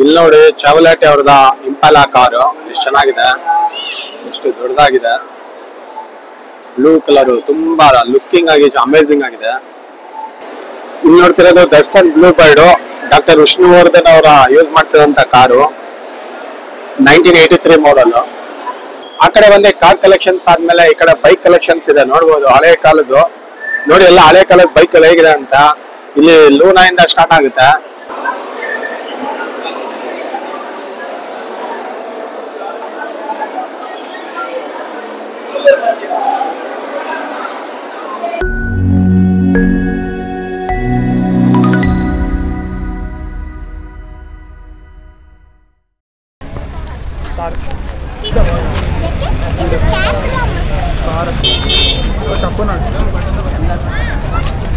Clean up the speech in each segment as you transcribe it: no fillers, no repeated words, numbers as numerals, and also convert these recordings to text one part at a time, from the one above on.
ಇಲ್ಲಿ ನೋಡಿ ಚಾವಲಾಟಿ ಅವ್ರದ ಇಂಪಾಲಾ ಕಾರು ಎಷ್ಟು ಚೆನ್ನಾಗಿದೆ, ಎಷ್ಟು ದೊಡ್ಡದಾಗಿದೆ. ಬ್ಲೂ ಕಲರ್ ತುಂಬಾ ಲುಕಿಂಗ್ ಆಗಿ ಅಮೇಸಿಂಗ್ ಆಗಿದೆ. ಇಲ್ಲಿ ನೋಡ್ತಿರೋದು Datsun Bluebird, doctor Vishnuvardhan ಅವರ ಯೂಸ್ ಮಾಡ್ತಿರೋಂತ ಕಾರು, 1983 ಮಾಡಲ್. ಆ ಕಡೆ ಬಂದೆ ಕಾರ್ ಕಲೆಕ್ಷನ್ಸ್ ಆದ್ಮೇಲೆ ಈ ಕಡೆ ಬೈಕ್ ಕಲೆಕ್ಷನ್ಸ್ ಇದೆ. ನೋಡ್ಬೋದು ಹಳೆ ಕಾಲದ್ದು, ನೋಡಿ ಎಲ್ಲ ಹಳೆ ಕಾಲದ ಬೈಕ್ ಹೇಗಿದೆ ಅಂತ. ಇಲ್ಲಿ ಲೂನಾ ಇಂದ ಸ್ಟಾರ್ಟ್ ಆಗುತ್ತೆ.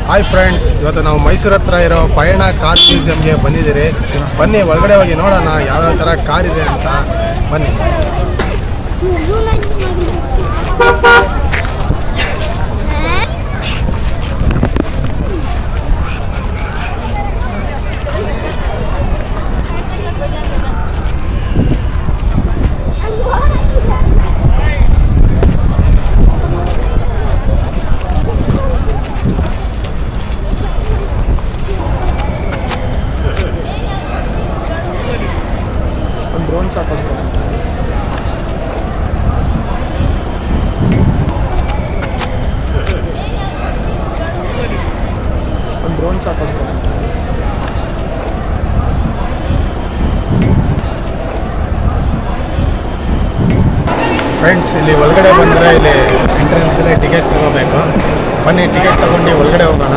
ಹಾಯ್ ಫ್ರೆಂಡ್ಸ್, ಇವತ್ತು ನಾವು ಮೈಸೂರು ಹತ್ರ ಇರೋ ಪಯಣ ಕಾರ್ ಮ್ಯೂಸಿಯಂಗೆ ಬಂದಿದ್ದೀರಿ. ಬನ್ನಿ ಒಳಗಡೆ ಹೋಗಿ ನೋಡೋಣ ಯಾವ್ಯಾವ ಥರ ಕಾರ್ ಇದೆ ಅಂತ. ಬನ್ನಿ. ड्रोन शॉट ಒಂದು ड्रोन शॉट ಫ್ರೆಂಡ್ಸ್, ಇಲ್ಲಿ ಒಳಗಡೆ ಬಂದರೆ ಇಲ್ಲಿ ಎಂಟ್ರೆನ್ಸಲ್ಲಿ ಟಿಕೆಟ್ ತಗೋಬೇಕು. ಬನ್ನಿ, ಟಿಕೆಟ್ ತಗೊಂಡು ಒಳಗಡೆ ಹೋಗೋಣ.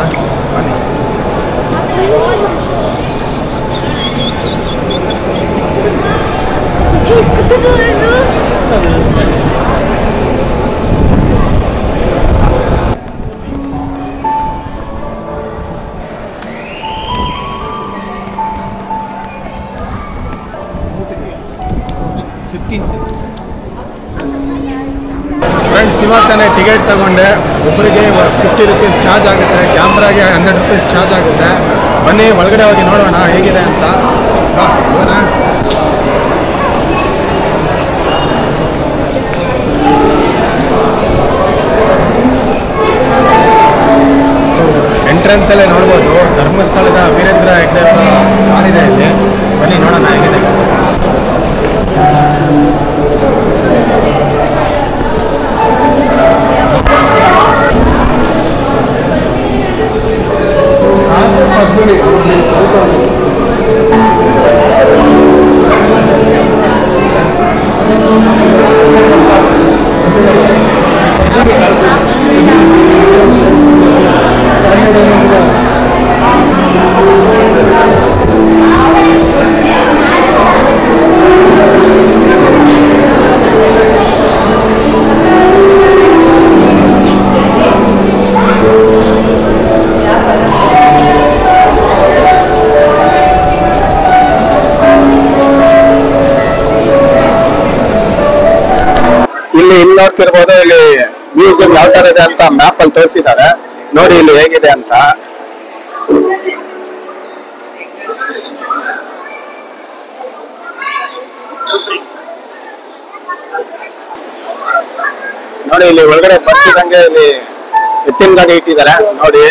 ಬನ್ನಿ. ಫ್ರೆಂಡ್ಸ್, ಇವಾಗಲೇ ಟಿಕೆಟ್ ತಗೊಂಡೆ. ಒಬ್ಬರಿಗೆ 50 ರೂಪೀಸ್ ಚಾರ್ಜ್ ಆಗುತ್ತೆ, ಕ್ಯಾಮ್ರಾಗೆ 100 ರೂಪೀಸ್ ಚಾರ್ಜ್ ಆಗುತ್ತೆ. ಬನ್ನಿ ಒಳಗಡೆ ಹೋಗಿ ನೋಡೋಣ ಹೇಗಿದೆ ಅಂತ. ಎಂಟ್ರೆನ್ಸಲ್ಲೇ ನೋಡ್ಬೋದು ಧರ್ಮಸ್ಥಳದ ವೀರೇಂದ್ರ ಹೆಗ್ಡೆ ಅವರ ಕಾರಿದೆ ಇಲ್ಲಿ. ಬನ್ನಿ ನೋಡೋಣ ಹೇಗಿದೆ. ಇಲ್ಲಿ ನೋಡ್ತಿರ್ಬೋದು, ಇಲ್ಲಿ ಮ್ಯೂಸಿಯಂ ಯಾವ ತರ ಇದೆ ಅಂತ ಮ್ಯಾಪ್ ಅಲ್ಲಿ ತೋರಿಸಿದ್ದಾರೆ. ನೋಡಿ ಇಲ್ಲಿ ಹೇಗಿದೆ ಅಂತ. ನೋಡಿ ಇಲ್ಲಿ ಒಳಗಡೆ ಬರ್ತಿದಂಗೆ ಇಲ್ಲಿ ಎತ್ತಿನ ಗಾಡಿ ಇಟ್ಟಿದ್ದಾರೆ ನೋಡಿ.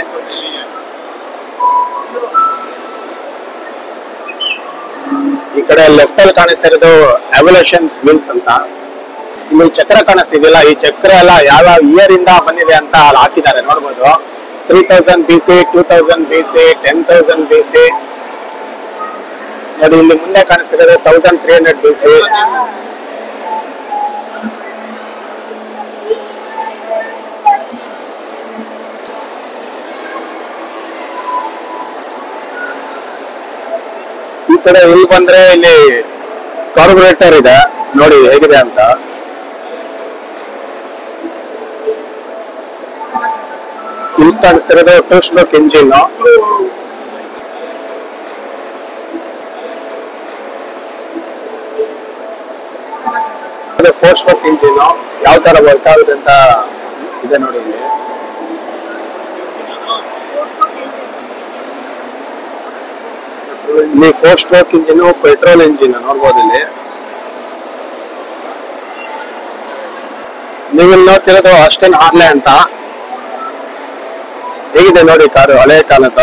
ಈ ಕಡೆ ಲೆಫ್ಟ್ ಅಲ್ಲಿ ಕಾಣಿಸ್ತಿರೋದು ಎವಲ್ಯೂಷನ್ಸ್ ವೀಲ್ಸ್ ಅಂತ. ಇಲ್ಲಿ ಚಕ್ರ ಕಾಣಿಸ್ತಿದಿಲ್ಲ, ಈ ಚಕ್ರ ಎಲ್ಲ ಯಾವ ಇಯರ್ ಇಂದ ಬಂದಿದೆ ಅಂತ ಅಲ್ಲಿ ಹಾಕಿದ್ದಾರೆ ನೋಡ್ಬೋದು. 3000 BC, 2000 BC, 10,000 BC. ನೋಡಿ ಇಲ್ಲಿ ಮುಂದೆ ಕಾಣಿಸ್ತಿರೋದು 1300 BC. ಈ ಕಡೆ ಇಲ್ಲಿ ಬಂದ್ರೆ ಇಲ್ಲಿ ಕಾರ್ಬೊರೇಟರ್ ಇದೆ ನೋಡಿ ಹೇಗಿದೆ ಅಂತ. ಇಲ್ಲಿ ಕಾಣಿಸ್ತಿರೋದು 2 ಸ್ಟ್ರೋಕ್ ಇಂಜಿನ್. ಅದು 4 ಸ್ಟ್ರೋಕ್ ಇಂಜಿನ್. ಯಾವ ತರ ವರ್ಕ್ ಆಗುತ್ತೆ ಅಂತ ಇದೆ ನೋಡಿ ಇಲ್ಲಿ. ಇಲ್ಲಿ 4 ಸ್ಟ್ರೋಕ್ ಇಂಜಿನ್, ಪೆಟ್ರೋಲ್ ಇಂಜಿನ್ ನೋಡ್ಬೋದು ಇಲ್ಲಿ. ನೀವು ಇಲ್ಲಿ ನೋಡ್ತಿರೋದು ಆಸ್ಟನ್ ಹಾರ್ಲೆ ಅಂತ. ಹೇಗಿದೆ ನೋಡಿ ಕಾರು, ಹಳೆ ಕಾಲದ.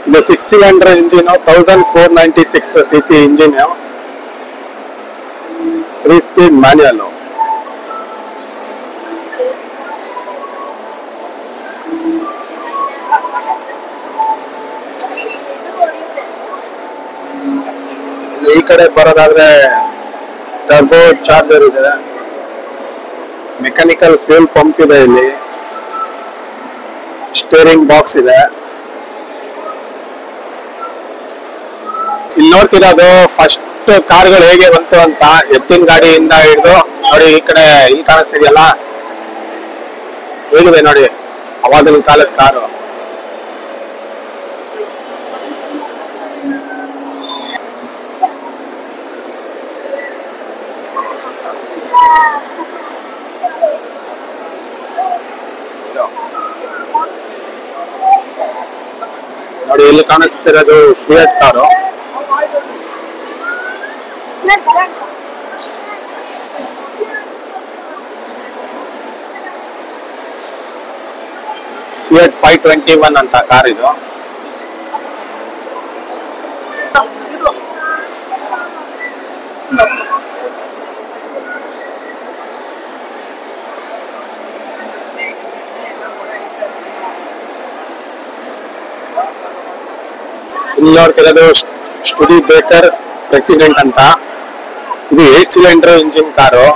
ಇದು 6 cylinder engine, 1496 cc engine, 3 speed manual. ಈ ಕಡೆ ಬರೋದಾದ್ರೆ ಟರ್ಬೋ ಚಾರ್ಜರ್ ಇದೆ, ಮೆಕ್ಯಾನಿಕಲ್ ಫ್ಯೂಲ್ ಪಂಪ್ ಇದೆ, ಇಲ್ಲಿ ಸ್ಟೀರಿಂಗ್ ಬಾಕ್ಸ್ ಇದೆ. ಇಲ್ಲಿ ನೋಡ್ತಿರೋದು ಫಸ್ಟ್ ಕಾರ್ಗಳು ಹೇಗೆ ಬಂತು ಅಂತ, ಎತ್ತಿನ ಗಾಡಿಯಿಂದ ಹಿಡಿದು ನೋಡಿ ಈ ಕಡೆ ಇಲ್ಲಿ ಕಾಣಿಸ್ತಿದೆಯಲ್ಲ, ಹೇಗಿದೆ ನೋಡಿ ಅವಾಗಿನ ಕಾಲದ ಕಾರು. ನೋಡಿ ಇಲ್ಲಿ ಕಾಣಿಸ್ತಿರೋದು ಫಿಯಟ್ ಕಾರು. ಫಿಯಟ್ 521 ಅಂತ ಕಾರ್ ಇದು. ಇಲ್ಲಿ ನೋಡ್ತಿರೋದು ಸ್ಟುಡಿ ಬೇಕರ್ ಪ್ರೆಸಿಡೆಂಟ್ ಅಂತ. ಇದು 8 ಸಿಲಿಂಡರ್ ಇಂಜಿನ್ ಕಾರು.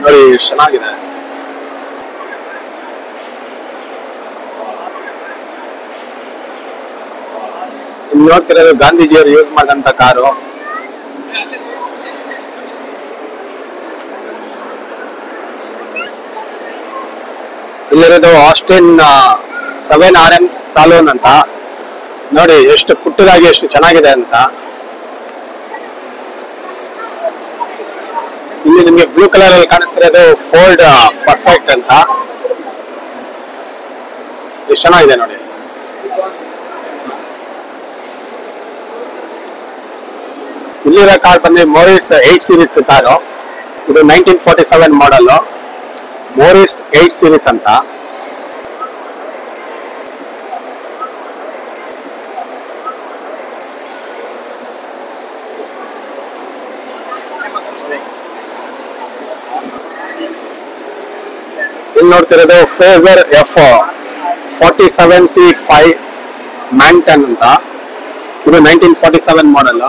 ನೋಡಿ ಎಷ್ಟು ಚೆನ್ನಾಗಿದೆ. ಇಲ್ಲಿ ನೋಡ್ತಿರೋದು ಗಾಂಧೀಜಿಯವರು ಯೂಸ್ ಮಾಡಿದಂತ ಕಾರು. ಇಲ್ಲಿರೋದು ಆಸ್ಟಿನ್ 7RM ಸಾಲೂನ್ ಅಂತ. ನೋಡಿ ಎಷ್ಟು ಪುಟ್ಟದಾಗಿ ಎಷ್ಟು ಚೆನ್ನಾಗಿದೆ ಅಂತ. ಇಲ್ಲಿ ನಿಮ್ಗೆ ಬ್ಲೂ ಕಲರ್ ಅಲ್ಲಿ ಕಾಣಿಸ್ತಿರೋದು ಫೋರ್ಡ್ ಪರ್ಫೆಕ್ಟ್ ಅಂತ. ಎಷ್ಟು ಚೆನ್ನಾಗಿದೆ ನೋಡಿ. ಇಲ್ಲಿರೋ ಕಾರ್ ಬಂದು ಮೋರಿಸ್ 8 ಸೀರೀಸ್ ಕಾರು. ಇದು 1947 ಮಾಡಲ್, ಮೋರಿಸ್ 8 ಸೀರೀಸ್ ಅಂತ. ಇಲ್ಲಿ ನೋಡ್ತಿರೋದು ಫೇಸರ್ F47C5 ಮ್ಯಾನ್ಟನ್ ಅಂತ. ಇದು 1947 ಮಾಡಲ್.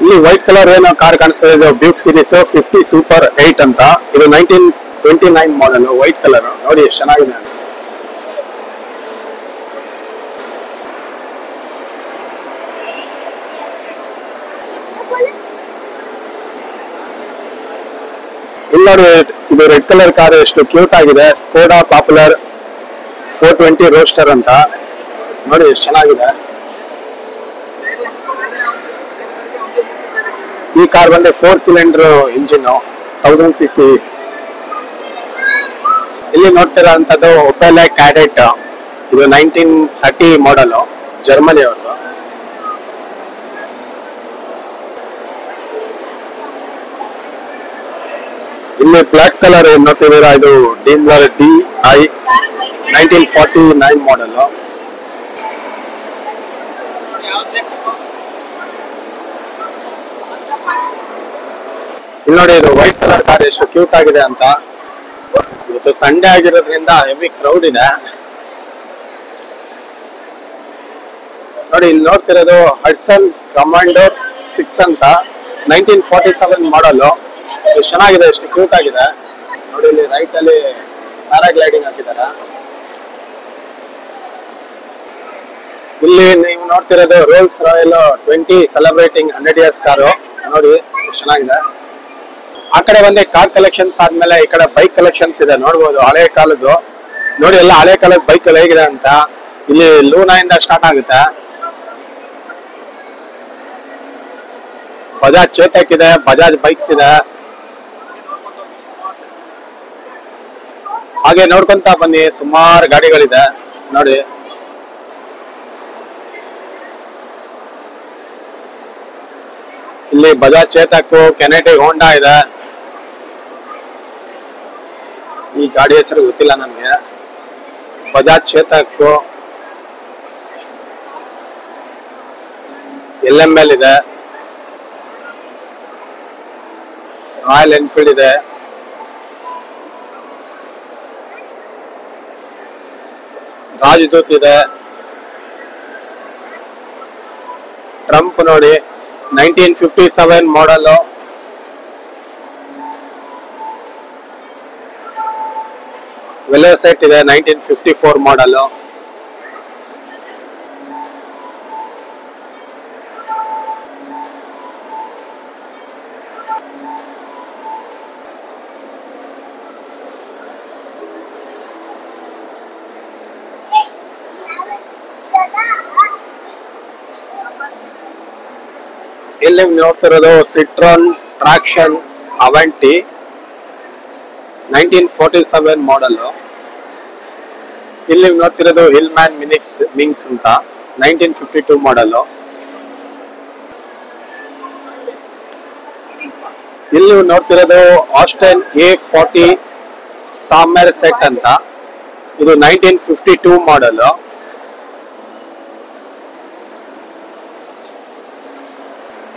ಇಲ್ಲಿ ವೈಟ್ ಕಲರ್ ಏನೋ ಕಾರ್ ಕಾಣಿಸ್ತಾ ಇದೆ, ಬ್ಯೂಕ್ ಸೀರೀಸ್ 50 ಸೂಪರ್ 8 ಅಂತ. ಇದು 1929 ಮಾಡಲ್, ವೈಟ್ ಕಲರ್. ನೋಡಿ ಎಷ್ಟು ಚೆನ್ನಾಗಿದೆ. ಇಲ್ಲಿ ನೋಡಿ ಇದು ರೆಡ್ ಕಲರ್ ಕಾರ್ ಎಷ್ಟು ಕ್ಯೂಟ್ ಆಗಿದೆ. ಸ್ಕೋಡಾ ಪಾಪ್ಯುಲರ್ 420 ರೋಸ್ಟರ್ ಅಂತ. ನೋಡಿ ಎಷ್ಟು ಚೆನ್ನಾಗಿದೆ. ಈ ಕಾರ್ ಬಂದು 4 ಸಿಲಿಂಡರ್ ಇಂಜಿನ್, 1000 cc. ಇಲ್ಲಿ ನೋಡ್ತಿರೋ ಅಂತದ್ದು ಒಪೆಲ್ ಕ್ಯಾಡೆಟ್. ಇದು 1930 ಮಾಡಲ್, ಜರ್ಮನಿ ಅವ್ರದ್ದು. ಇಲ್ಲಿ ಬ್ಲಾಕ್ ಕಲರ್ ಏನ್ ನೋಡ್ತಿದ್ದೀರಾ, ಇದು ಡೀಮ್ಲರ್ DI 1949 ಮಾಡಲ್. ಇಲ್ಲಿ ನೋಡಿ ಇದು ವೈಟ್ ಕಲರ್ ಕಾರ್ ಎಷ್ಟು ಕ್ಯೂಟ್ ಆಗಿದೆ ಅಂತ. ಇವತ್ತು ಸಂಡೇ ಆಗಿರೋದ್ರಿಂದ ಹೆವಿ ಕ್ರೌಡ್ ಇದೆ. ನೋಡಿ ಇಲ್ಲಿ ನೋಡ್ತಿರೋದು ಹಡ್ಸನ್ ಕಮಾಂಡರ್ 6 ಅಂತ, 1947 ಮಾಡಲ್. ಎಷ್ಟು ಚೆನ್ನಾಗಿದೆ, ಎಷ್ಟು ಕ್ಯೂಟ್ ಆಗಿದೆ ನೋಡಿ. ಇಲ್ಲಿ ರೈಟ್ ಅಲ್ಲಿ ಪ್ಯಾರಾಗ್ಲೈಡಿಂಗ್ ಹಾಕಿದ್ದಾರೆ. ಇಲ್ಲಿ ನೀವು ನೋಡ್ತಿರೋದು Rolls Royce 20 celebrating 100 years car. ನೋಡಿ ಎಷ್ಟು ಚೆನ್ನಾಗಿದೆ. ಆ ಕಡೆ ಬಂದೆ ಕಾರ್ ಕಲೆಕ್ಷನ್ಸ್ ಆದ್ಮೇಲೆ ಈ ಕಡೆ ಬೈಕ್ ಕಲೆಕ್ಷನ್ಸ್ ಇದೆ. ನೋಡ್ಬೋದು ಹಳೆ ಕಾಲದ್ದು. ನೋಡಿ ಎಲ್ಲ ಹಳೆ ಕಾಲದ ಬೈಕ್ ಹೇಗಿದೆ ಅಂತ. ಇಲ್ಲಿ ಲೂನಾ ಇಂದ ಸ್ಟಾರ್ಟ್ ಆಗುತ್ತೆ. ಬಜಾಜ್ ಚೇತಕ್ ಇದೆ, ಬಜಾಜ್ ಬೈಕ್ಸ್ ಇದೆ. ಹಾಗೆ ನೋಡ್ಕೊಂತ ಬನ್ನಿ, ಸುಮಾರು ಗಾಡಿಗಳಿದೆ ನೋಡಿ. ಇಲ್ಲಿ ಬಜಾಜ್ ಚೇತಕ್, ಕೆನೆಟಿ ಹೋಂಡಾ ಇದೆ. ಈ ಗಾಡಿ ಹೆಸರು ಗೊತ್ತಿಲ್ಲ ನನಗೆ. ಬಜಾಜ್ ಚೇತಕ್, LML ಇದೆ, ರಾಯಲ್ ಎನ್ಫೀಲ್ಡ್ ಇದೆ, ರಾಜದೂತ್ ಇದೆ, ಟ್ರಂಪ್ ನೋಡಿ 1957 ಮಾಡಲ್. ವೆಲೋಸೈಟ್ ಇದೆ 1954 ಮಾಡಲ್. ಇಲ್ಲಿ ನೋಡ್ತಿರೋದು ಸಿಟ್ರಾನ್ ಟ್ರಾಕ್ಷನ್ ಅವೆಂಟಿ 1947 ಮಾಡಲ್. ಇಲ್ಲಿ ನೋಡ್ತಿರೋದು ಹಿಲ್ಮ್ಯಾನ್ ಮಿಂಗ್ಸ್ ಅಂತ 1952 ಮಾಡಲ್. ಇಲ್ಲಿ ನೋಡ್ತಿರೋದು ಆಸ್ಟನ್ A40 ಸಾಮರ್ ಸೆಟ್ ಅಂತ, ಇದು 1952 ಮಾಡಲ್.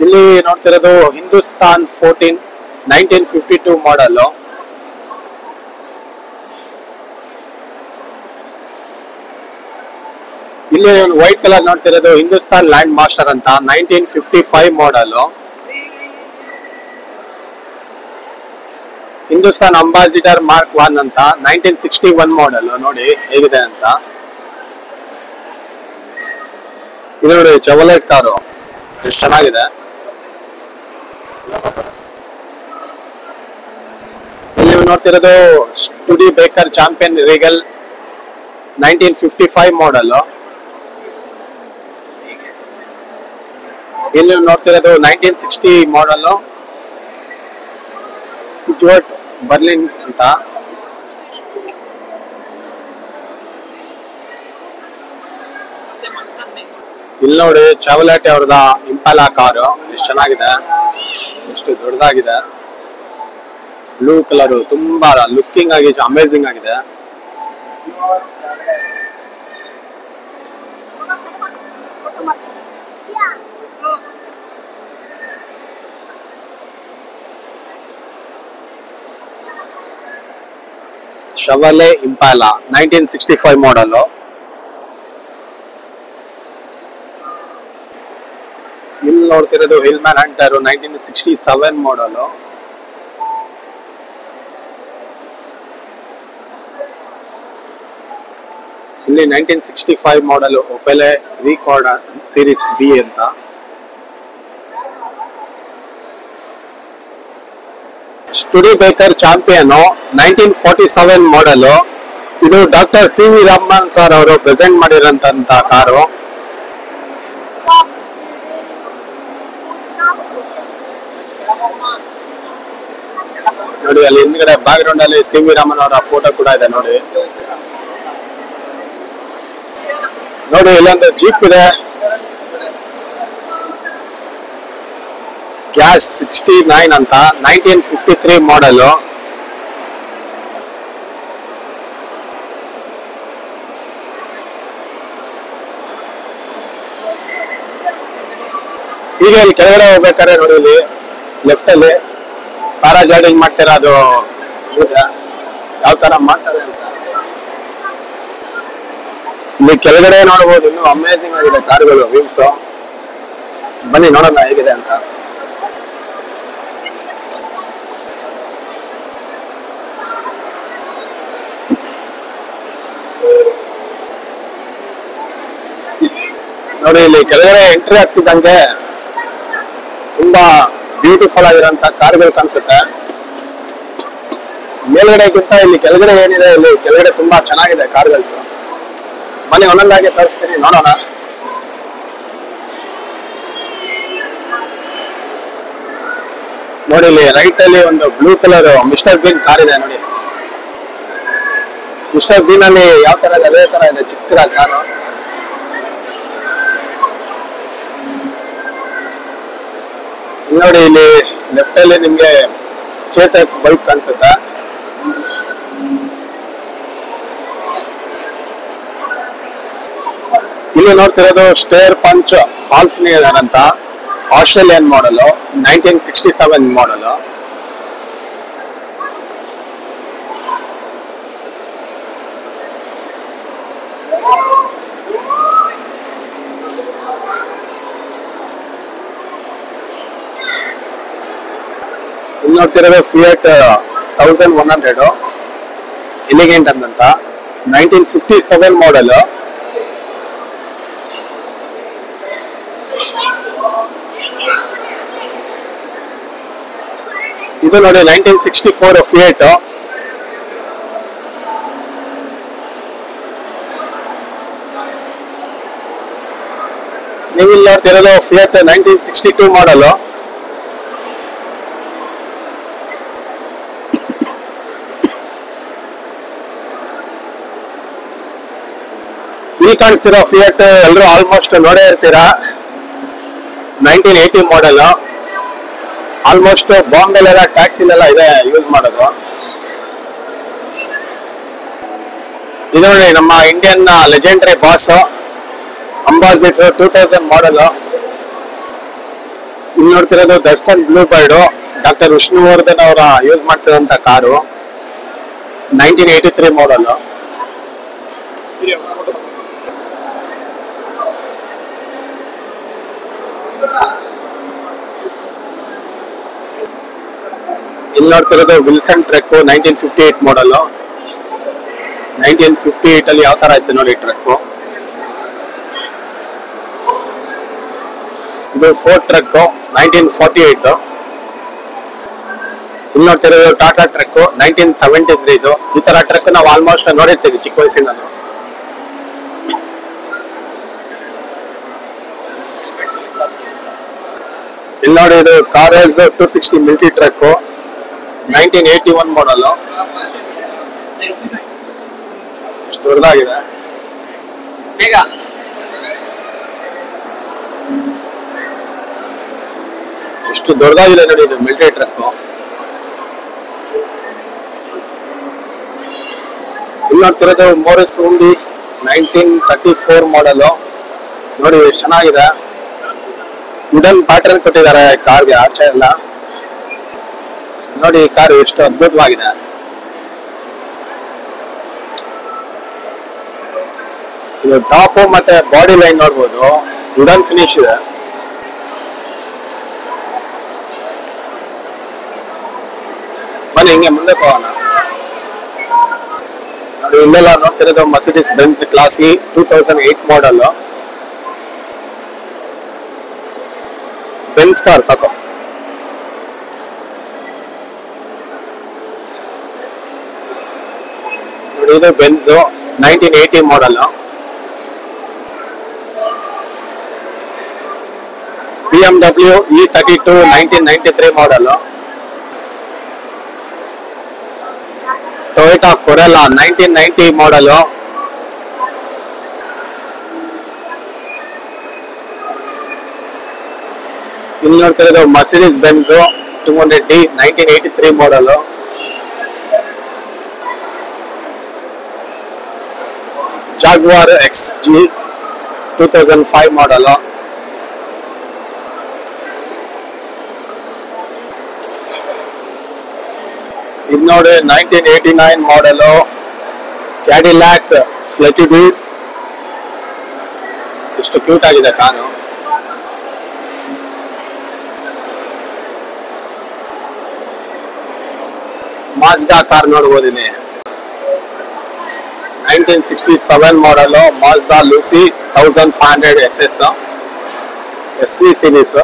ಇಲ್ಲಿ ನೋಡ್ತಿರೋದು ಹಿಂದೂಸ್ತಾನ್ 14 1952 ಮಾಡಲ್. ಇಲ್ಲಿ ವೈಟ್ ಕಲರ್ ನೋಡ್ತಿರೋದು ಹಿಂದೂಸ್ತಾನ್ ಲ್ಯಾಂಡ್ ಮಾಸ್ಟರ್ ಅಂತ 1955 ಮಾಡಲ್. ಹಿಂದೂಸ್ತಾನ್ ಅಂಬಾಸಿಡರ್ ಮಾರ್ಕ್ 1 ಅಂತ 1961 ಮಾಡಲ್. ನೋಡಿ ಹೇಗಿದೆ ಅಂತ. ಇದು ನೋಡಿ ಚೆವಲೆಟ್ ಕಾರು ಎಷ್ಟು ಚೆನ್ನಾಗಿದೆ. ಇಲ್ಲಿ ನೋಡ್ತಿರೋದು ಸ್ಟುಡಿ ಬೇಕರ್ ಚಾಂಪಿಯನ್ ರೀಗಲ್ 1955 ಮಾಡಲ್. ಇಲ್ಲಿ ನೋಡ್ತಿರೋದು 1960 ಮಾಡಲ್ ಜೋಟ್ ಬರ್ಲಿನ್ ಅಂತ. ಇಲ್ಲಿ ನೋಡಿ ಚಾವಲಾಟಿ ಅವ್ರದ ಇಂಪಾಲಾ ಕಾರು ಎಷ್ಟು ಚೆನ್ನಾಗಿದೆ, ಎಷ್ಟು ದೊಡ್ಡದಾಗಿದೆ. ಬ್ಲೂ ಕಲರ್, ತುಂಬಾ ಲುಕ್ಕಿಂಗ್ ಆಗಿ ಅಮೇಜಿಂಗ್ ಆಗಿದೆ. ಶವಲೆ ಇಂಪಾಲಾ 1965 ಮಾಡಲ್. ಇಲ್ಲಿ ನೋಡ್ತಿರೋದು ಹಿಲ್ಮ್ಯಾನ್ ಹಂಟರ್ 1967 ಮಾಡಲ್. ಇಲ್ಲಿ 1965 ಮಾಡಲ್ ಒಪೆಲೆ ರಿಕಾರ್ಡ್ ಸೀರೀಸ್ B ಅಂತ. ಸ್ಟುಡಿ ಬೇಕರ್ ಚಾಂಪಿಯನ್ 1947 ಮಾಡಲ್. ಇದು ಡಾಕ್ಟರ್ CV ರಾಮನ್ ಸರ್ ಅವರು ಪ್ರೆಸೆಂಟ್ ಮಾಡಿರೋಂತ ಕಾರು. ನೋಡಿ ಅಲ್ಲಿ ಹಿಂದ್ಗಡೆ ಬ್ಯಾಕ್ ಗ್ರೌಂಡ್ ಅಲ್ಲಿ CV ರಾಮನ್ ಅವರ ಫೋಟೋ ಕೂಡ ಇದೆ ನೋಡಿ. ನೋಡಿ ಇಲ್ಲೊಂದು ಜೀಪ್ ಇದೆ, ಗ್ಯಾಸ್ 69 ಅಂತ 1953 ಮಾಡಲ್. ಈಗ ಇಲ್ಲಿ ಕೆಳಗಡೆ ಹೋಗ್ಬೇಕಾದ್ರೆ ನೋಡಿ ಇಲ್ಲಿ ಲೆಫ್ಟ್ ಅಲ್ಲಿ ಪ್ಯಾರಾಗ್ಲೈಡಿಂಗ್ ಮಾಡ್ತೀರಾ, ಅದು ಯಾವ ತರ ಮಾಡ್ತಾರೆ ಅಂತ. ಇಲ್ಲಿ ಕೆಳಗಡೆ ನೋಡಬಹುದು, ಇನ್ನು ಅಮೇಜಿಂಗ್ ಆಗಿದೆ ಕಾರುಗಳು ವ್ಯೂಸ್. ಬನ್ನಿ ನೋಡೋಣ ಹೇಗಿದೆ ಅಂತ. ನೋಡಿ ಇಲ್ಲಿ ಕೆಳಗಡೆ ಎಂಟ್ರಿ ಆಗ್ತಿದ್ದಂಗೆ ತುಂಬಾ ಬ್ಯೂಟಿಫುಲ್ ಆಗಿರೋಂತ ಕಾರುಗಳು ಕಾಣಿಸುತ್ತೆ. ಮೇಲ್ಗಡೆಗಿಂತ ಇಲ್ಲಿ ಕೆಳಗಡೆ ಏನಿದೆ, ಇಲ್ಲಿ ಕೆಳಗಡೆ ತುಂಬಾ ಚೆನ್ನಾಗಿದೆ ಕಾರ್ಗಳ್ಸ್. ಬನ್ನಿ ಒಂದೊಂದಾಗಿ ತೋರಿಸ್ತೀನಿ, ನೋಡೋಣ. ನೋಡಿ ಇಲ್ಲಿ ರೈಟ್ ಅಲ್ಲಿ ಒಂದು blue colour mister Bean car ಇದೆ ನೋಡಿ. ಮಿಸ್ಟರ್ ಬೀನ್ ಅಲ್ಲಿ ಯಾವ ತರ ಇದೆ ಅದೇ ತರ ಇದೆ ಚಿಕ್ಕದಾದ ಕಾರು. ನೋಡಿ ಇಲ್ಲಿ ಲೆಫ್ಟ್ ಅಲ್ಲಿ ನಿಮ್ಗೆ ಚೇತಕ್ ಬೈಕ್ ಕಾಣಿಸುತ್ತೆ. ಇಲ್ಲಿ ನೋಡ್ತಿರೋದು ಸ್ಟೇರ್ ಪಂಚ್ ಹಾಲ್ಫ್ನಿಯರ್ ಅಂತ ಆಸ್ಟ್ರೇಲಿಯನ್ ಮಾಡಲ್ 1967 ಮಾಡಲ್. ಇಲ್ಲಿ ನೋಡ್ತಿರೋದು ಫಿಯಟ್ 1100 ಎಲಿಗೆಂಟ್ ಅಂತ 1957 ಮಾಡಲ್. ಇದು ನೋಡಿ 1964 ಫಿಯಟ್. ನೀವು ಇಲ್ಲಿ ನೋಡ್ತಿರೋದು ಫಿಯಟ್ 1962 ಮಾಡಲ್. ಇಲ್ಲಿ ಕಾಣಿಸ್ತಿರೋ ಫಿಯಟ್ ಎಲ್ಲರೂ ಆಲ್ಮೋಸ್ಟ್ ನೋಡೇ ಇರ್ತೀರಾ. 1980 ಮಾಡಲ್. ಆಲ್ಮೋಸ್ಟ್ ಬಾಂಬೆಲೆಲ್ಲ ಟ್ಯಾಕ್ಸಿಲೆಲ್ಲ ಇದೆ ಯೂಸ್ ಮಾಡೋದು. ಇದು ನೋಡಿ ನಮ್ಮ Indian legendary boss Ambassador 2000 model. ಇಲ್ಲಿ ನೋಡ್ತಿರೋದು Datsun Bluebird doctor Vishnuvardhan ಅವರ ಯೂಸ್ ಮಾಡ್ತಿರೋಂಥ ಕಾರು 1983 ಮಾಡಲ್. ಇಲ್ಲಿ ನೋಡ್ತಿರೋದು ವಿಲ್ಸನ್ ಟ್ರಕ್ 1958 ಮಾಡಲ್. 1958 ಅಲ್ಲಿ ಯಾವ ತರ ಇತ್ತು ನೋಡಿ ಟ್ರಕ್. ಇದು ಫೋರ್ಡ್ ಟ್ರಕ್ 1948. ಇಲ್ಲಿ ನೋಡ್ತಿರೋದು ಟಾಟಾ ಟ್ರಕ್ 1973 ಇದು. ಈ ತರ ಟ್ರಕ್ ನಾವು ಆಲ್ಮೋಸ್ಟ್ ನೋಡಿರ್ತೀವಿ ಚಿಕ್ಕ ವಯಸ್ಸಿಂದ. ಇಲ್ಲಿ ನೋಡಿ ಇದು ಕಾರೇಜ್ 260 ಮಿಲಿಟರಿ ಟ್ರಕ್ 1981 ಮಾಡಲ್. ಎಷ್ಟು ದೊಡ್ಡದಾಗಿದೆ. ಎಷ್ಟು ದೊಡ್ಡದಾಗಿದೆ ನೋಡಿ ಇದು ಮಿಲಿಟರಿ ಟ್ರಕ್. ಇಲ್ಲಿ ನೋಡ್ತಿರೋದು ಮೋರಿಸ್ ಉಂಡಿ 1934 ಮಾಡಲ್. ನೋಡಿ ಎಷ್ಟು ಚೆನ್ನಾಗಿದೆ. ವುಡನ್ ಪ್ಯಾಟರ್ನ್ ಕೊಟ್ಟಿದ್ದಾರೆ ಕಾರ್ಗೆ ಆಚೆ ಎಲ್ಲ. ನೋಡಿ ಕಾರು ಎಷ್ಟು ಅದ್ಭುತವಾಗಿದೆ. ಇದು ಟಾಪ್ ಮತ್ತೆ ಬಾಡಿ ಲೈನ್ ನೋಡ್ಬೋದು ವುಡನ್ ಫಿನಿಶ್ ಇದೆ. ಬನ್ನಿ ಹಿಂಗೆ ಮುಂದೆ ಹೋಗೋಣ. ನೋಡಿ ಇಲ್ಲೆಲ್ಲ ನೋಡ್ತಿರೋದು ಮರ್ಸಿಡಿಸ್ ಬೆಂಜ್ ಕ್ಲಾಸಿ 2008 ಮಾಡಲ್. ಬೆಂಜ್ ಕಾರ್ ಸಾಕು. ನೋಡಿ ಇದು ಬೆಂಜ್ 1980 ಮಾಡಲ್. BMW E32 1993 ಮಾಡಲ್. ಟೊಯೋಟಾ ಕೊರೆಲ್ಲಾ 1990 ಮಾಡಲ್. ಇಲ್ಲಿ ನೋಡ್ತಿರೋದು ಮರ್ಸಿಡಿಸ್ ಬೆಂಜ್ 200D 1983 ಮಾಡಲ್. ಜಾಗ್ವಾರ್ XG 2005 ಮಾಡಲ್. ಇದು ನೋಡಿ 1989 ಮಾಡಲ್ ಕ್ಯಾಡಿಲ್ಯಾಕ್ ಫ್ಲೆಟಿಡ್ಯೂಡ್. ಎಷ್ಟು ಕ್ಯೂಟ್ ಆಗಿದೆ ಕಾರು. ಮಾಜ್ದಾ ಕಾರ್ ನೋಡ್ಬೋದಿದೆ 1967 ಮಾಡಲ್ ಮಾಜ್ದಾ Lucy 1500 SS SV series.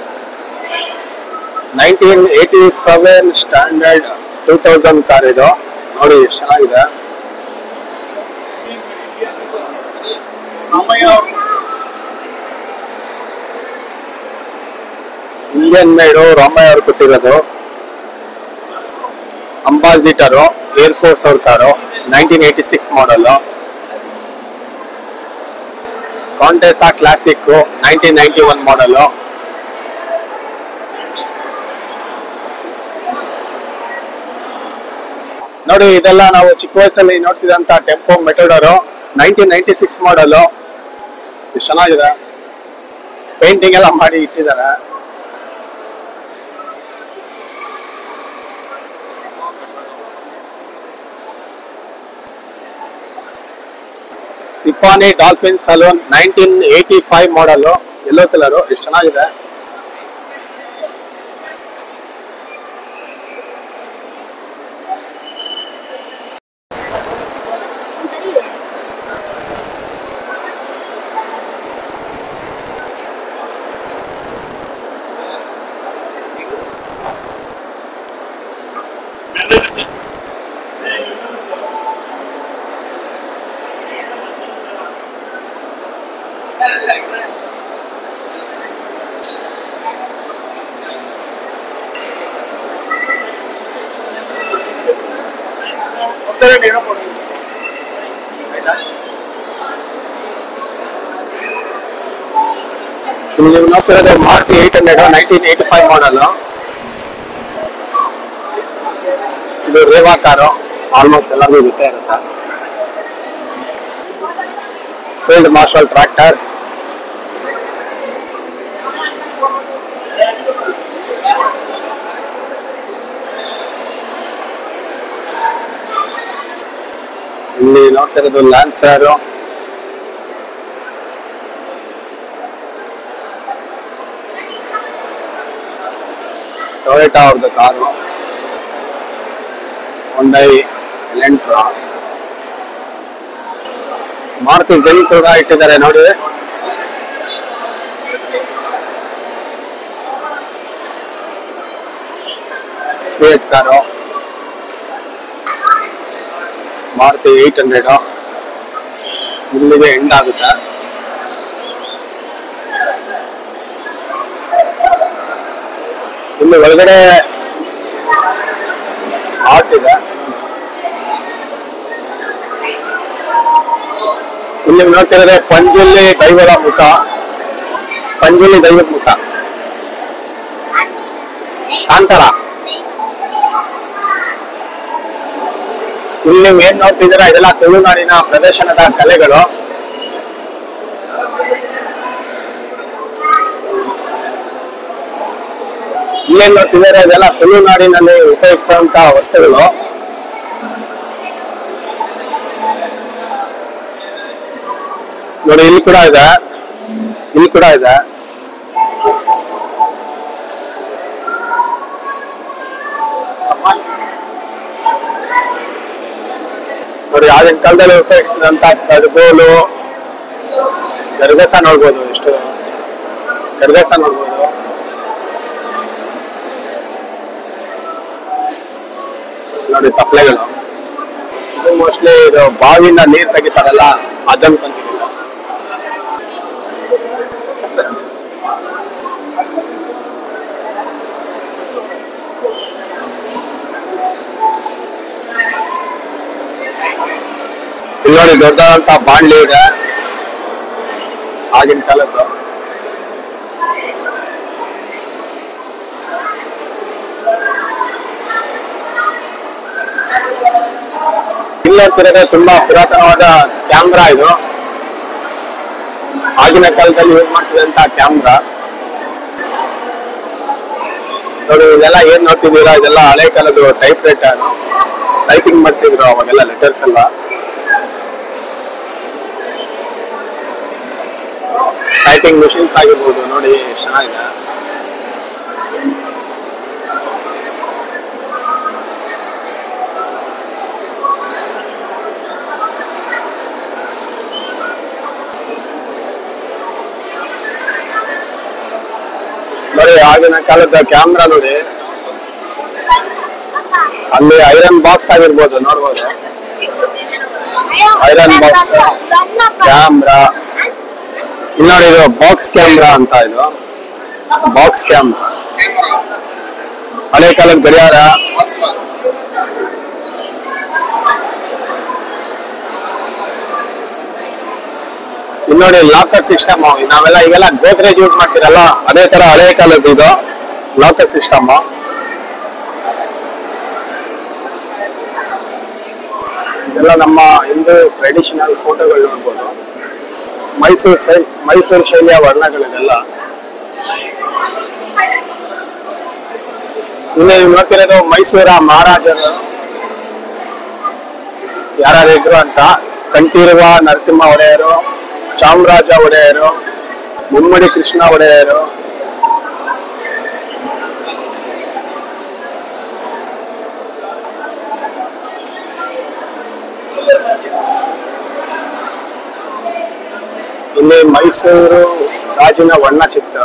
1987 standard 2000 car ಇದು. ನೋಡಿ ಎಷ್ಟು ಚೆನ್ನಾಗಿದೆ. ಇಂಡಿಯನ್ ಮೇಡು ರಾಮಯ್ಯ ಅವರು ಕೊಟ್ಟಿರೋದು ಅಂಬಾಸಿಡರು ಏರ್ ಫೋರ್ಸ್ ಅವ್ರ ಕಾರು 1986 ಮಾಡಲ್. ಕಾಂಟೆಸಾ ಕ್ಲಾಸಿಕ್ 1991 ಮಾಡಲ್. ನೋಡಿ ಇದೆಲ್ಲ ನಾವು ಚಿಕ್ಕ ವಯಸ್ಸಲ್ಲಿ ನೋಡ್ತಿದ್ದಂತ ಟೆಂಪೋ ಮೆಟೋಡರು 1996 ಮಾಡಲ್. ಚೆನ್ನಾಗಿದೆ, ಪೇಂಟಿಂಗ್ ಎಲ್ಲ ಮಾಡಿ ಇಟ್ಟಿದ್ದಾರೆ. ಸಿಪಾನಿ ಡಾಲ್ಫಿನ್ ಸಲೂನ್ 1985 ಮಾಡಲ್, ಯೆಲ್ಲೋ ಕಲರ್. ಎಷ್ಟು ಚೆನ್ನಾಗಿದೆ. ನೀವು ನೋಡ್ತಿರೋದು ಮಾರುತಿ 800 1985 ಮಾಡಲ್. ಇದು ರೇವಾ ಕಾರು, ಆಲ್ಮೋಸ್ಟ್ ಎಲ್ಲರಿಗೂ ಗೊತ್ತೇ ಇರುತ್ತೆ. Field marshal tractor. ಇಲ್ಲಿ ನೋಡ್ತಿರೋದು ಲ್ಯಾನ್ಸರ್. ಟೊಯೋಟಾ ಅವ್ರದ್ದು car. Hyundai Elantra. Maruti Zen ಕೂಡ ಇಟ್ಟಿದ್ದಾರೆ ನೋಡಿ. ಸ್ವಿಫ್ಟ್ ಕಾರು ಮಾರುತಿ 800 ಇಲ್ಲಿಗೆ ಎಂಡ್ ಆಗುತ್ತೆ. ಇಲ್ಲಿ ಒಳಗಡೆ ಆರ್ಟ್ ಇದೆ. ಇಲ್ಲಿ ನೋಡ್ತಿರೋದೆ ಪಂಜುರ್ಲಿ ದೈವದ ಮುಖ. ಪಂಜುರ್ಲಿ ದೈವದ ಮುಖ ಕಾಂತಾರ. ಇಲ್ಲಿ ನೀವು ಏನ್ ನೋಡ್ತಿದ್ದೀರಾ ಇದೆಲ್ಲ ತುಳುನಾಡಿನ ಪ್ರದರ್ಶನದ ಕಲೆಗಳು. ಇಲ್ಲೇನ್ ನೋಡ್ತಿದ್ದಾರೆ ಇದೆಲ್ಲ ತುಳುನಾಡಿನಲ್ಲಿ ಉಪಯೋಗಿಸಿದಂತ ವಸ್ತುಗಳು. ನೋಡಿ ಇಲ್ಲಿ ಕೂಡ ಇದೆ, ಇಲ್ಲಿ ಕೂಡ ಇದೆ. ನೋಡಿ ಆಗಿನ ಕಾಲದಲ್ಲಿ ಉಪಯೋಗಿಸಿದಂತ ಕಡ್ಗೋಲು, ಗರ್ಗಸ ನೋಡ್ಬೋದು. ಎಷ್ಟು ಗರ್ಗಸ ನೋಡ್ಬೋದು. ನೋಡಿ ತಪ್ಪಲೆಗಳು. ಇದು ಮೋಸ್ಟ್ಲಿ ಇದು ಬಾವಿಯಿಂದ ನೀರ್ ತೆಗಿತಾರಲ್ಲ ಅದನ್ನು ಕಂತಿಲ್ಲ. ಇಲ್ಲಿ ನೋಡಿ ದೊಡ್ಡದಾದಂತ ಬಾಣ್ಲಿ ಇದೆ ಆಗಿನ ಕಾಲದ್ದು. ಇಲ್ಲಿ ನೋಡ್ತಿರೋದೇ ತುಂಬಾ ಪುರಾತನವಾದ ಕ್ಯಾಮ್ರಾ. ಇದು ಆಗಿನ ಕಾಲದಲ್ಲಿ ಯೂಸ್ ಮಾಡ್ತಿದ್ದಂತ ಕ್ಯಾಮ್ರಾ. ನೋಡಿ ಇದೆಲ್ಲ ಏನ್ ನೋಡ್ತಿದ್ದೀರಾ ಇದೆಲ್ಲ ಹಳೆ ಕಾಲದ್ದು ಟೈಪ್ ರೈಟರ್. ಟೈಪಿಂಗ್ ಮಾಡ್ತಿದ್ರು ಅವಾಗೆಲ್ಲ ಲೆಟರ್ಸ್ ಎಲ್ಲ. ಟೈಪಿಂಗ್ ಮಿಷಿನ್ಸ್ ಆಗಿರ್ಬೋದು. ನೋಡಿ ಎಷ್ಟು ಚೆನ್ನಾಗಿದೆ. ನೋಡಿ ಆಗಿನ ಕಾಲದ ಕ್ಯಾಮ್ರಾ ನೋಡಿ. ಅಲ್ಲಿ ಐರನ್ ಬಾಕ್ಸ್ ಆಗಿರ್ಬೋದು, ನೋಡ್ಬೋದು. Iron box camera. ಇಲ್ಲಿ ನೋಡಿ ಇದು ಬಾಕ್ಸ್ ಕ್ಯಾಮ್ರಾ ಅಂತ. ಇದು ಬಾಕ್ಸ್ ಕ್ಯಾಮ್ರಾ. ಹಳೆ ಕಾಲದ ಗಡಿಯಾರ. ಇಲ್ಲಿ ನೋಡಿ ಲಾಕರ್ ಸಿಸ್ಟಮ್, ನಾವೆಲ್ಲ ಈಗೆಲ್ಲ ಗೋದ್ರೇಜ್ ಯೂಸ್ ಮಾಡ್ತೀರಲ್ಲ ಅದೇ ತರ ಹಳೆ ಕಾಲದ್ದು ಇದು ಲಾಕರ್ ಸಿಸ್ಟಮ್. ಇದೆಲ್ಲ ನಮ್ಮ ಹಿಂದೂ ಟ್ರೆಡಿಷನಲ್ ಫೋಟೋಗಳು ನೋಡ್ಬೋದು. ಮೈಸೂರು ಶೈಲಿಯ ವರ್ಣಗಳಿದೆಲ್ಲ. ಇಲ್ಲಿ ನೋಡ್ತಿರೋದು ಮೈಸೂರ ಮಹಾರಾಜರು ಯಾರಿದ್ರು ಅಂತ. ಕಂಠೀರವ ನರಸಿಂಹ ಒಡೆಯರು, ಚಾಮರಾಜ ಒಡೆಯರು, ಮುಮ್ಮಡಿ ಕೃಷ್ಣ ಒಡೆಯರು, ಇಲ್ಲಿ ಮೈಸೂರು ಗಾಜಿನ ವರ್ಣಚಿತ್ರ,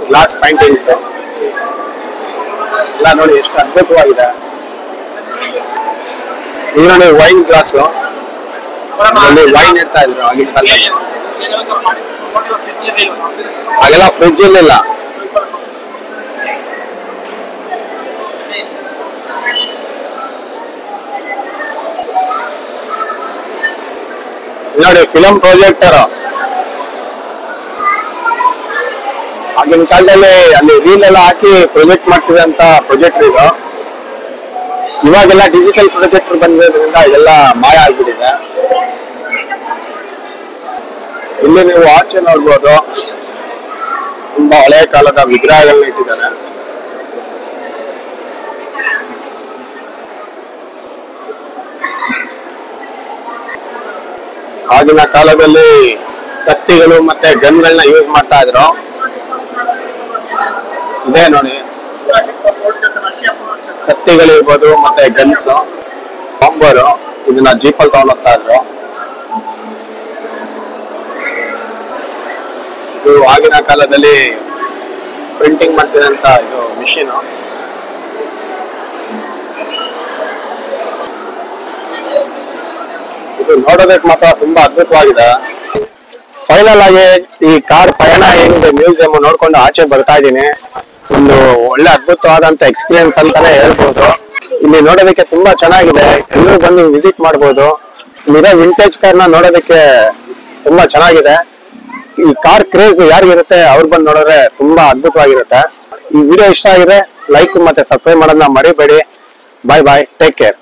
ಗ್ಲಾಸ್ ಪೈಂಟಿಂಗ್ಸ್ ಎಲ್ಲ ನೋಡಿ ಎಷ್ಟು ಅದ್ಭುತವಾಗಿದೆ. ಇದು ನೋಡಿ ವೈನ್ ಗ್ಲಾಸ್, ಅಲ್ಲಿ ವೈನ್ ಇಡ್ತಾ ಇದ್ರು ಆಗಿನ ಕಾಲದಲ್ಲಿ. ಹಾಗೆಲ್ಲ ಫ್ರಿಡ್ಜ್ ಇರ್ಲಿಲ್ಲ. ನೋಡಿ ಫಿಲಂ ಪ್ರೊಜೆಕ್ಟರ್, ಆಗಿನ ಕಾಲದಲ್ಲಿ ಅಲ್ಲಿ ರೀಲ್ ಎಲ್ಲ ಹಾಕಿ ಪ್ರೊಜೆಕ್ಟ್ ಮಾಡ್ತಿದಂತ ಪ್ರೊಜೆಕ್ಟರ್ ಇದು. ಇವಾಗೆಲ್ಲ ಡಿಜಿಟಲ್ ಪ್ರೊಜೆಕ್ಟರ್ ಬಂದಿರೋದ್ರಿಂದ ಇದೆಲ್ಲ ಮಾಯ ಆಗ್ಬಿಟ್ಟಿದೆ. ಇಲ್ಲಿ ನೀವು ಆಚೆ ನೋಡ್ಬೋದು ತುಂಬಾ ಹಳೆ ಕಾಲದ ವಿಗ್ರಹಗಳನ್ನ ಇಟ್ಟಿದ್ದಾರೆ. ಆಗಿನ ಕಾಲದಲ್ಲಿ ಕತ್ತಿಗಳು ಮತ್ತೆ ಗನ್ಗಳನ್ನ ಯೂಸ್ ಮಾಡ್ತಾ ಇದ್ರು. ಇದೇ ನೋಡಿ ಕತ್ತಿಗಳಿರ್ಬೋದು ಮತ್ತೆ ಗನ್ಸ್, ಬಾಂಬರು, ಇದನ್ನ ಜೀಪಲ್ಲಿ ತಗೊಂಡು ಹೋಗ್ತಾ ಇದ್ರು. ಇದು ಆಗಿನ ಕಾಲದಲ್ಲಿ ಪ್ರಿಂಟಿಂಗ್ ಮಾಡ್ತಿದಂತ ಇದು ಮಿಷಿನ್. ಇದು ನೋಡೋದಕ್ಕೆ ಮಾತ್ರ ತುಂಬಾ ಅದ್ಭುತವಾಗಿದೆ. ಫೈನಲ್ ಆಗಿ ಈ ಕಾರ್ ಪಯಣ ಹೆಂಗ್ ಮ್ಯೂಸಿಯಂ ನೋಡ್ಕೊಂಡು ಆಚೆ ಬರ್ತಾ ಇದ್ದೀನಿ. ಒಂದು ಒಳ್ಳೆ ಅದ್ಭುತವಾದಂತ ಎಕ್ಸ್ಪೀರಿಯನ್ಸ್ ಅಂತಾನೆ ಹೇಳ್ಬೋದು. ಇಲ್ಲಿ ನೋಡೋದಕ್ಕೆ ತುಂಬಾ ಚೆನ್ನಾಗಿದೆ, ಎಲ್ಲರೂ ಬಂದು ವಿಸಿಟ್ ಮಾಡ್ಬೋದು. ಇಲ್ಲಿರೋ ವಿಂಟೇಜ್ ಕಾರ್ನ ನೋಡೋದಕ್ಕೆ ತುಂಬಾ ಚೆನ್ನಾಗಿದೆ. ಈ ಕಾರ್ ಕ್ರೇಜ್ ಯಾರಿಗಿರುತ್ತೆ ಅವ್ರು ಬಂದು ನೋಡಿದ್ರೆ ತುಂಬಾ ಅದ್ಭುತವಾಗಿರುತ್ತೆ. ಈ ವಿಡಿಯೋ ಇಷ್ಟ ಆಗಿದೆ ಲೈಕ್ ಮತ್ತೆ ಸಬ್ಸ್ಕ್ರೈಬ್ ಮಾಡೋದನ್ನ ಮರಿಬೇಡಿ. ಬಾಯ್ ಬಾಯ್, ಟೇಕ್ ಕೇರ್.